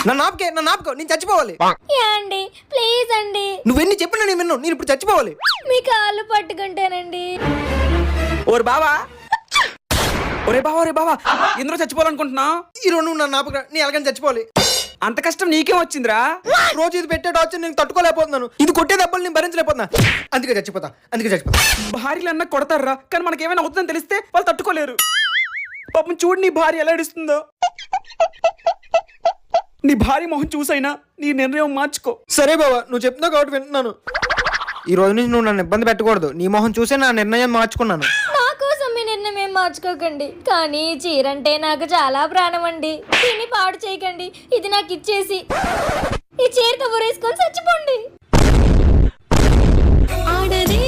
నన్ను ఆపుకో, నేను చచ్చిపోవాలి. అండి ప్లీజ్ అండి, నువ్వెన్ని చెప్పినా నేను విన్ను, నేను ఇప్పుడు చచ్చిపోవాలి. మీ కాళ్ళు పట్టుకుంటానండి. ఓరే బావా ఎందులో చచ్చిపోవాలనుకుంటున్నా? ఈరోజు నువ్వు నన్ను ఆపుకురా, నీ ఎలాగని చచ్చిపోవాలి. అంత కష్టం నీకేం వచ్చిందిరా? రోజు ఇది పెట్టే టార్చర్ నేను తట్టుకోలేకపోతున్నాను, ఇది కొట్టే దెబ్బలు నేను భరించలేకపోతున్నా, అందుకే చచ్చిపోతా. భార్యలు అన్న కొడతారా, కానీ మనకేమైనా అవుతుందని తెలిస్తే వాళ్ళు తట్టుకోలేరు. పాపం చూడు నీ భార్య ఎలా ఏడుస్తుందో. నీ భార్య మొహం చూసైనా నీ నిర్ణయం మార్చుకో. సరే బావా, నువ్వు చెప్తున్నావు కాబట్టి వింటున్నాను. ఈ రోజు నుంచి నువ్వు నన్ను ఇబ్బంది పెట్టకూడదు, నీ మొహం చూసే నా నిర్ణయం మార్చుకున్నాను. నా కోసం మీ నిర్ణయం మార్చుకోకండి, కానీ ఈ చీర అంటే నాకు చాలా ప్రాణం అండి. దీన్ని పాడు చేయకండి, ఇది నాకు ఇచ్చేసి ఈ చీరతో ఊరేసుకొని చచ్చిపోండి. ఆడదే